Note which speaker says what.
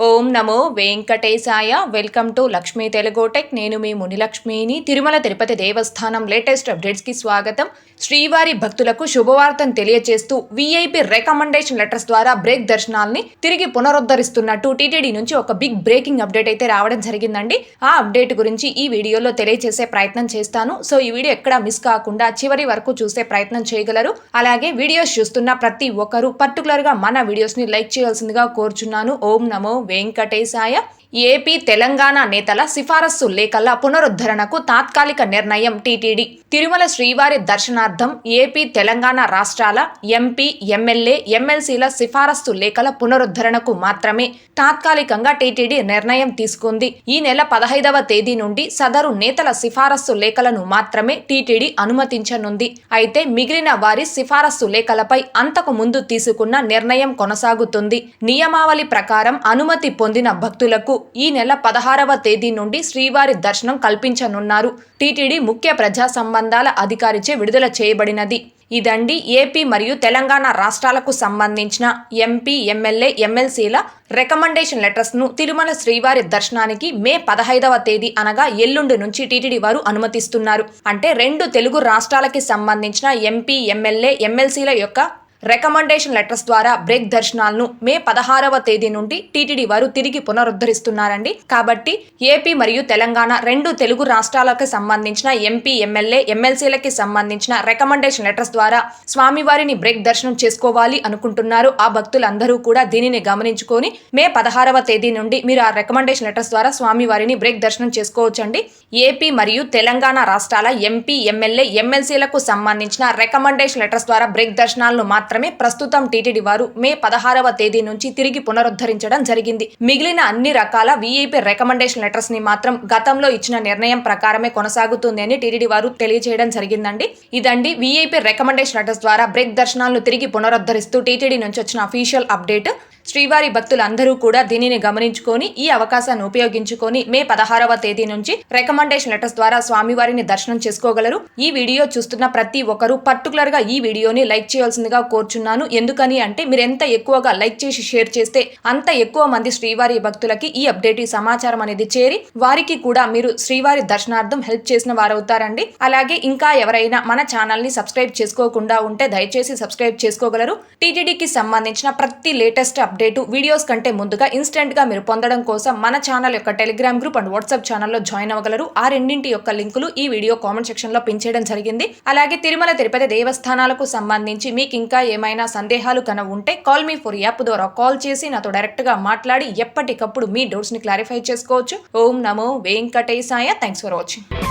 Speaker 1: Om Namo Venkatesaya. Welcome to Lakshmi Telugu tech. నేను మీ మునిలక్ష్మిని. తిరుమల తిరుపతి దేవస్థానం latest అప్డేట్స్కి స్వాగతం. శ్రీవారి భక్తులకు శుభవార్తను తెలియజేస్తూ వీఐపీ రికమెండేషన్ లెటర్స్ ద్వారా బ్రేక్ దర్శనాల్ని తిరిగి పునరుద్ధరిస్తున్నట్టు టీటీడీ నుంచి ఒక బిగ్ బ్రేకింగ్ అప్డేట్ అయితే రావడం జరిగిందండి. ఆ అప్డేట్ గురించి ఈ వీడియోలో తెలియజేసే ప్రయత్నం చేస్తాను. సో ఈ వీడియో ఎక్కడా మిస్ కాకుండా చివరి వరకు చూసే ప్రయత్నం చేయగలరు. అలాగే వీడియోస్ చూస్తున్న ప్రతి ఒక్కరూ పర్టికులర్గా మన వీడియోస్ని లైక్ చేయాల్సిందిగా కోరుచున్నాను. ఓం నమో వెంకటేశాయ. ఏపీ తెలంగాణ నేతల సిఫారసు లేఖల పునరుద్ధరణకు తాత్కాలిక నిర్ణయం టీటీడీ. తిరుమల శ్రీవారి దర్శనార్థం ఏపీ తెలంగాణ రాష్ట్రాల ఎంపీ, ఎమ్మెల్యే, ఎమ్మెల్సీల సిఫారసు లేఖల పునరుద్ధరణకు మాత్రమే తాత్కాలికంగా టీటీడీ నిర్ణయం తీసుకుంది. ఈ నెల 15వ తేదీ నుండి సదరు నేతల సిఫారసు లేఖలను మాత్రమే టీటీడీ అనుమతించనుంది. అయితే మిగిలిన వారి సిఫారసు లేఖలపై అంతకు ముందు తీసుకున్న నిర్ణయం కొనసాగుతుంది. నియమావళి ప్రకారం అనుమతి పొందిన భక్తులకు ఈ నెల 16వ తేదీ నుండి శ్రీవారి దర్శనం కల్పించనున్నారు. టీటీడీ ముఖ్య ప్రజా సంబంధాల అధికారిచే విడుదల చేయబడినది. ఇదండి ఏపీ మరియు తెలంగాణ రాష్ట్రాలకు సంబంధించిన ఎంపీ, ఎమ్మెల్యే, ఎమ్మెల్సీల రికమెండేషన్ లెటర్స్ను తిరుమల శ్రీవారి దర్శనానికి మే 15వ తేదీ అనగా ఎల్లుండి నుంచి టీటీడీ వారు అనుమతిస్తున్నారు. అంటే 2 తెలుగు రాష్ట్రాలకి సంబంధించిన ఎంపీ, ఎమ్మెల్యే, ఎమ్మెల్సీల యొక్క రికమెండేషన్ లెటర్స్ ద్వారా బ్రేక్ దర్శనాలను మే 16వ తేదీ నుండి టీటీడీ వారు తిరిగి పునరుద్ధరిస్తున్నారండి. కాబట్టి ఏపీ మరియు తెలంగాణ 2 తెలుగు రాష్ట్రాలకు సంబంధించిన ఎంపీ, ఎమ్మెల్యే, ఎమ్మెల్సీలకి సంబంధించిన రికమెండేషన్ లెటర్స్ ద్వారా స్వామివారిని బ్రేక్ దర్శనం చేసుకోవాలి అనుకుంటున్నారు. ఆ భక్తులందరూ కూడా దీనిని గమనించుకొని మే 16వ తేదీ నుండి మీరు ఆ రికమెండేషన్ లెటర్స్ ద్వారా స్వామివారిని బ్రేక్ దర్శనం చేసుకోవచ్చండి. ఏపీ మరియు తెలంగాణ రాష్ట్రాల ఎంపీ, ఎమ్మెల్యే, ఎమ్మెల్సీలకు సంబంధించిన రికమెండేషన్ లెటర్స్ ద్వారా బ్రేక్ దర్శనాలను మాత్రమే ప్రస్తుతం టీటీడీ వారు మే 16వ తేదీ నుంచి తిరిగి పునరుద్ధరించడం జరిగింది. మిగిలిన అన్ని రకాల వీఐపీ రికమెండేషన్ లెటర్స్ ని మాత్రం గతంలో ఇచ్చిన నిర్ణయం ప్రకారమే కొనసాగుతుంది అని టీటీడీ వారు తెలియజేయడం జరిగిందండి. ఇదండి వీఐపీ రికమెండేషన్ లెటర్స్ ద్వారా బ్రేక్ దర్శనాలను తిరిగి పునరుద్ధరిస్తూ టీటీడీ నుంచి వచ్చిన అఫీషియల్ అప్డేట్. శ్రీవారి భక్తులందరూ కూడా దీనిని గమనించుకొని ఈ అవకాశాన్ని ఉపయోగించుకొని మే 16వ తేదీ నుంచి రికమెండేషన్ లెటర్స్ ద్వారా స్వామివారిని దర్శనం చేసుకోగలరు. ఈ వీడియో చూస్తున్న ప్రతి ఒక్కరూ పర్టికులర్ గా ఈ వీడియోని లైక్ చేయాల్సిందిగా కోరుచున్నాను. ఎందుకని అంటే మీరు ఎంత ఎక్కువగా లైక్ చేసి షేర్ చేస్తే అంత ఎక్కువ మంది శ్రీవారి భక్తులకి ఈ అప్డేట్, ఈ సమాచారం అనేది చేరి వారికి కూడా మీరు శ్రీవారి దర్శనార్థం హెల్ప్ చేసిన వారవుతారండి. అలాగే ఇంకా ఎవరైనా మన ఛానల్ ని సబ్స్క్రైబ్ చేసుకోకుండా ఉంటే దయచేసి సబ్స్క్రైబ్ చేసుకోగలరు. టీటీడీకి సంబంధించిన ప్రతి లేటెస్ట్ అప్డేట్ వీడియోస్ కంటే ముందుగా ఇన్స్టెంట్ గా మీరు పొందడం కోసం మన ఛానల్ యొక్క టెలిగ్రామ్ గ్రూప్ అండ్ వాట్సాప్ ఛానల్లో జాయిన్ అవ్వగలరు. ఆ రెండింటి యొక్క లింకులు ఈ వీడియో కామెంట్ సెక్షన్ లో పిన్ చేయడం జరిగింది. అలాగే తిరుమల తిరుపతి దేవస్థానాలకు సంబంధించి మీకు ఇంకా ఏమైనా సందేహాలు ఉంటే కాల్ మీ ఫర్ యాప్ ద్వారా కాల్ చేసి నాతో డైరెక్ట్ గా మాట్లాడి ఎప్పటికప్పుడు మీ డౌట్స్ ని క్లారిఫై చేసుకోవచ్చు. ఓం నమో వెంకటేశాయ. Thanks for watching.